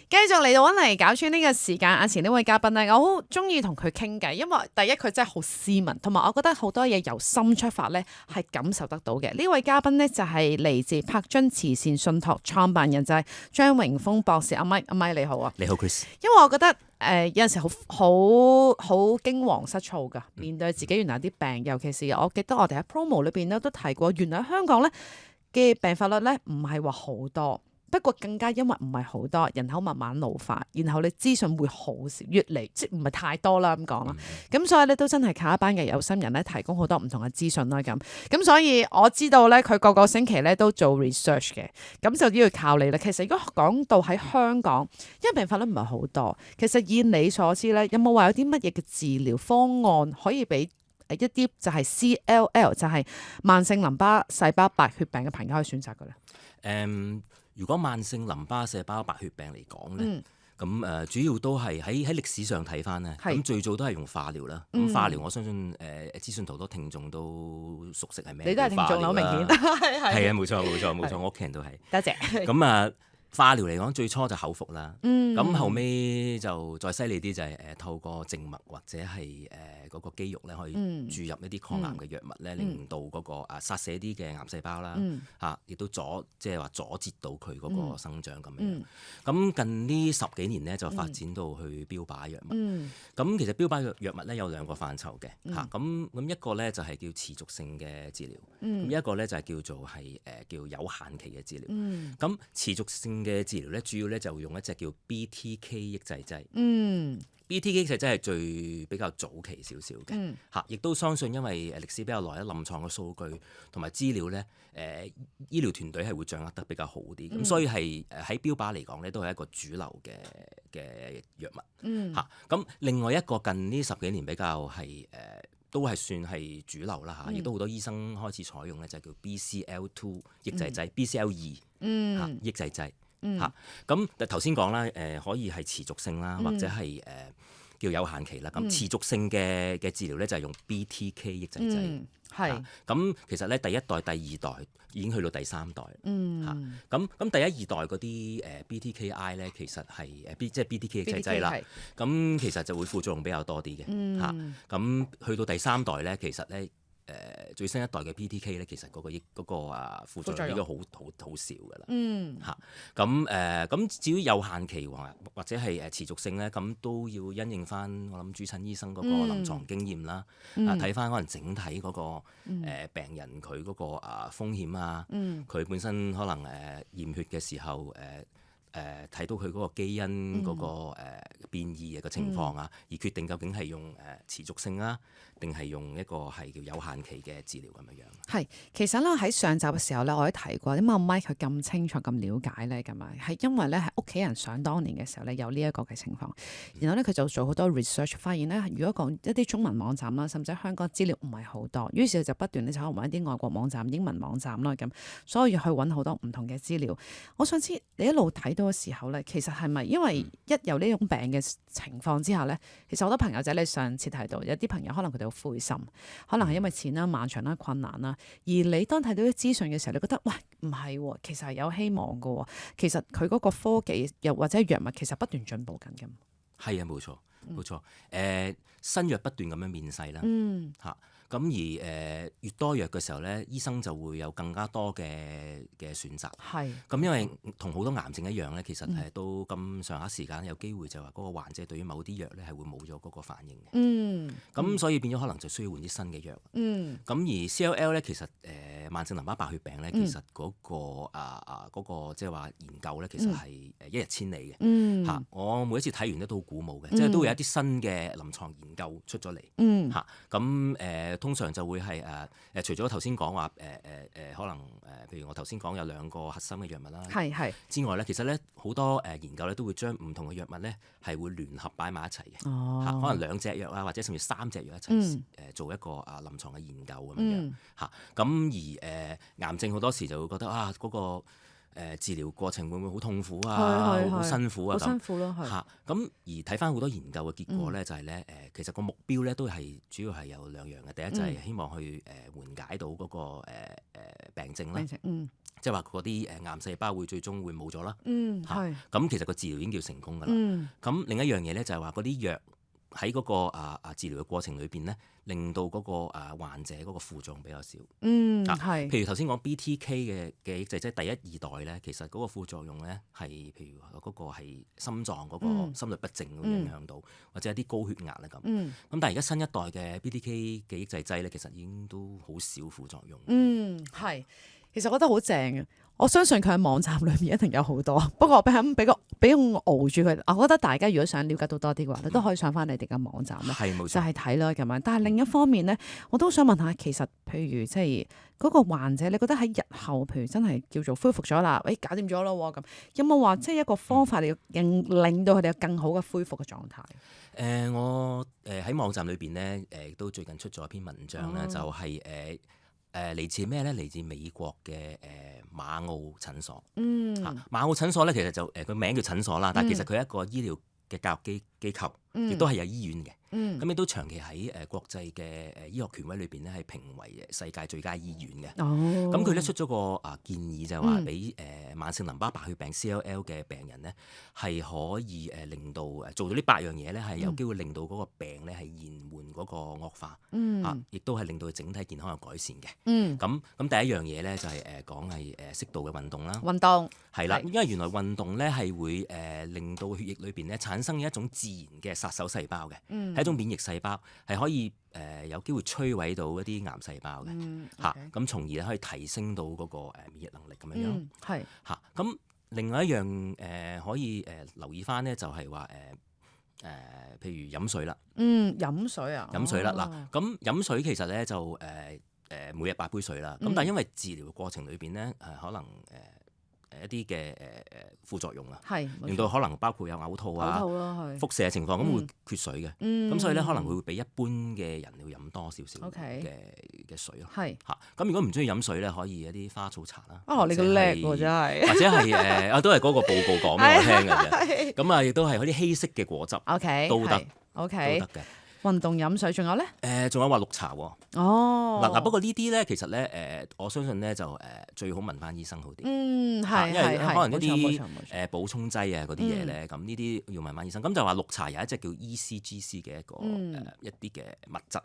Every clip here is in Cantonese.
繼續嚟到揾嚟搞穿呢個時間，阿前呢位嘉賓咧，我好中意同佢傾偈，因為第一佢真係好斯文，同埋我覺得好多嘢由心出發咧係感受得到嘅。呢位嘉賓咧就係嚟自柏津慈善信託創辦人就係張榮豐博士。阿咪你好啊，你好 Chris。因為我覺得有陣時好驚惶失措㗎，面對自己原來有啲病，尤其是我記得我哋喺 promo 裏邊咧都提過，原來香港咧嘅病發率咧唔係話好多。不過更加因為唔係好多，人口慢慢老化，然後你資訊會好少，越嚟即唔係太多啦咁講啦。咁所以咧都真係靠一班嘅有心人咧提供好多唔同嘅資訊啦咁所以我知道咧佢個星期咧都做 research 嘅，咁就要靠你啦。其實如果講到喺香港，因為病發率唔係好多，其實以你所知咧，有冇話有啲乜嘢嘅治療方案可以俾一啲就係 CLL 就係慢性淋巴細胞白血病嘅朋友可以選擇嘅咧？如果慢性淋巴細胞白血病嚟講咧，咁主要都係喺歷史上睇翻咧，咁最早都係用化療啦。咁化療我相信資訊圖好多聽眾都熟悉係咩？你都係聽眾，好明顯。係啊，冇錯，我屋企人都係。多謝。咁化療嚟講，最初就口服啦，咁後尾就再犀利啲就係透過靜脈或者係嗰個肌肉咧，可以注入一啲抗癌嘅藥物咧，令到嗰個殺死啲嘅癌細胞啦，亦都阻截到佢嗰個生長咁樣。咁近呢10幾年咧就發展到去標靶藥物。咁其實標靶藥物咧有2個範疇嘅嚇，咁一個咧就係叫持續性嘅治療，咁一個咧就係叫做係叫有限期嘅治療。咁持續性嘅治療咧，主要咧就會用一隻叫 BTK 抑制劑。BTK 抑制劑係最比較早期少少嘅嚇，亦都相信因為歷史比較耐，臨床嘅數據同埋資料咧，醫療團隊係會掌握得比較好啲，咁所以係喺標靶嚟講咧，都係一個主流嘅藥物嚇。咁另外一個近呢10幾年比較係都係算係主流啦嚇，亦都好多醫生開始採用咧，就叫 BCL2 抑制劑、BCL2 抑制劑。咁頭先講啦，可以係持續性啦，或者係叫有限期啦。咁持續性嘅治療咧就係用 BTK 抑制劑。咁其實咧第一代、第2代已經去到第3代。咁第1、2代嗰啲BTKI 咧，其實係即係 BTK 抑制劑啦。咁其實就會副作用比較多啲嘅。咁去到第3代咧，其實咧。最新一代嘅 BTK 咧，其實嗰個副作用應該好少㗎啦。咁至於有限期或者係持續性咧，咁都要因應翻我諗主診醫生嗰個臨床經驗啦，睇翻可能整體嗰個病人佢嗰個風險啊，佢本身可能驗血嘅時候睇到佢嗰個基因嗰個變異嘅情況啊，而決定究竟係用持續性啊，定係用一個係叫有限期嘅治療咁樣樣。係，其實咧喺上集嘅時候咧，我都提過，點解 Mike 佢咁清楚咁了解咧咁啊？係因為咧係屋企人想當年嘅時候咧有呢一個嘅情況，然後咧佢就做好多 research，發現咧如果講一啲中文網站啦，甚至香港資料唔係好多，於是就不斷咧就可能揾一啲外國網站、英文網站啦咁，所以去揾好多唔同嘅資料。我想知你一路睇到嘅時候咧，其實係咪因為一有呢種病嘅情況之下咧，其實好多朋友仔你上次提到有啲朋友可能佢哋好灰心，可能係因為錢啦、漫長啦、困難啦，而你當睇到啲資訊嘅時候，你覺得喂唔係喎，其實係有希望嘅喎，其實佢嗰個科技又或者藥物其實不斷進步緊嘅。係啊，冇錯，新藥不斷咁樣面世啦，咁而越多藥嘅時候咧，醫生就會有更加多嘅選擇。咁因為同好多癌症一樣咧，其實到咁上下時間有機會就話嗰個患者對於某啲藥咧係會冇咗嗰個反應嘅。咁所以變咗可能就需要換啲新嘅藥。咁而 CLL 咧，其實慢性淋巴白血病咧，其實嗰個即係話研究咧，其實係一日千里嘅。我每一次睇完咧都好鼓舞嘅，即係都會有一啲新嘅臨床研究出咗嚟。咁通常就會係除咗頭先講話可能譬如我頭先講有2個核心嘅藥物啦，之外咧，其實咧好多研究咧都會將唔同嘅藥物咧係會聯合擺埋一齊嘅，可能2隻藥啊，或者甚至3隻藥一齊做一個臨床嘅研究咁樣嚇。咁而癌症好多時就會覺得嗰個治療過程會唔會好痛苦啊，好辛苦啊咁。好辛苦咯，咁而睇翻好多研究嘅結果咧，就係咧其實個目標咧都係主要係有2樣嘅。第一就係希望去緩解到嗰個病症啦，即即係話嗰啲癌細胞會最終會冇咗啦。係。咁其實個治療已經叫成功㗎啦。咁另一樣嘢咧就係話嗰啲藥喺嗰個治療嘅過程裏邊咧，令到嗰個患者嗰個副作用比較少。係。譬如頭先講 BTK 嘅抑制，即係第一二代咧，其實嗰個副作用咧係譬如嗰個係心臟嗰個心律不正會影響到，或者一啲高血壓啦咁。咁但係而家新一代嘅 BTK 嘅抑制劑咧，其實已經都好少副作用。係。其實我覺得好正嘅，我相信佢喺網站裏面一定有好多。不過我俾我熬住佢。我覺得大家如果想了解到多啲嘅話，你都可以上翻你哋嘅網站咧，就係睇啦咁樣。但係另一方面咧，我都想問下，其實譬如即係嗰個患者，你覺得喺日後，譬如真係叫做恢復咗啦，搞掂咗咯咁，有冇話即係一個方法嚟令到佢哋有更好嘅恢復嘅狀態？我喺網站裏邊咧，都最近出咗一篇文章咧，就係嚟自咩咧？嚟自美國嘅馬奧診所。馬奧診所咧，其實就個名叫診所啦，但係其實佢係一個醫療嘅教育機構，亦都係有醫院嘅。咁亦都長期喺國際嘅醫學權威裏邊咧，係評為世界最佳醫院嘅。咁佢咧出咗個建議，就係話俾慢性淋巴白血病 CLL 嘅病人咧，係可以令到做到呢8樣嘢咧，係有機會令到嗰個病咧係延緩嗰個惡化，亦都係令到佢整體健康有改善嘅。咁第一樣嘢咧就係講係適度嘅運動啦。運動係啦，因為原來運動咧係會令到血液裏邊咧產生一種自然嘅殺手細胞嘅，係一種免疫細胞，係可以有機會摧毀到一啲癌細胞嘅。咁從而可以提升到嗰個免疫能力咁樣樣。係咁另外一樣可以留意翻咧，就係話譬如飲水啦。飲水啊。飲水啦，嗱，咁飲水其實咧就每日8杯水啦。咁但係因為治療嘅過程裏邊咧可能一啲嘅副作用啊，令到可能包括有嘔吐啊、腹瀉嘅情況，咁會缺水嘅。咁所以咧可能會比一般嘅人要飲多少少嘅水咯。咁如果唔中意飲水咧，可以一啲花草茶啦。你個叻喎真係。或者係都係嗰個報告講俾我聽嘅啫。咁亦都係嗰啲稀釋嘅果汁都得。都得嘅。運動飲水，仲有咧？仲有話綠茶喎。嗱，不過呢啲咧，其實咧，我相信咧就最好問翻醫生好啲。因為可能一啲補充劑啊嗰啲嘢咧，咁呢啲要問翻醫生。咁就話綠茶有一隻叫 ECGC 嘅一啲嘅物質。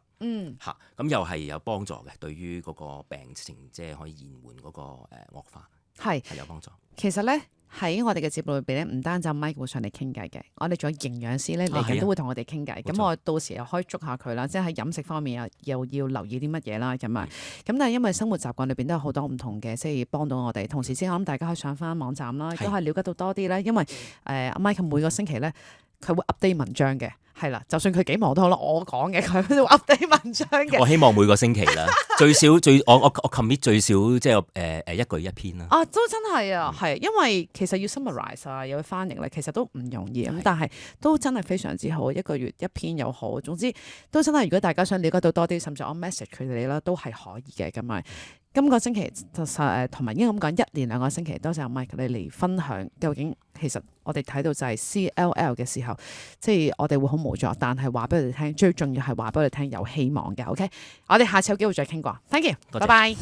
咁又係有幫助嘅，對於嗰個病情即係可以延緩嗰個惡化。係有幫助。其實咧。喺我哋嘅節目裏邊咧，唔單止 Mike 會上嚟傾偈嘅，我哋仲有營養師咧嚟緊都會同我哋傾偈。咁我到時又可以捉下佢啦，即係喺飲食方面又要留意啲乜嘢啦咁啊。咁但係因為生活習慣裏邊都有好多唔同嘅，即係幫到我哋。同時之間，我諗大家可以上翻網站啦，都係了解到多啲咧。因為Mike 每個星期咧，佢會 update 文章嘅。係啦，就算佢幾忙都好啦，我講嘅佢都 update 文章嘅。我希望每個星期啦，最少我 commit 最少即係一個月1篇啦。都真係啊，係因為其實要 summarize 啊，又要翻譯咧，其實都唔容易咁，但係都真係非常之好，一個月1篇又好，總之都真係如果大家想了解到多啲，甚至我 message 佢哋啦，都係可以嘅咁啊。今個星期就同埋應該咁講，1連2個星期，多謝阿 Mike 你嚟分享究竟其實我哋睇到就係 CLL 嘅時候，即係我哋會好無助，但係話俾佢哋聽，最重要係話俾佢哋聽有希望嘅。OK，我哋下次有機會再傾過。Thank you，拜拜。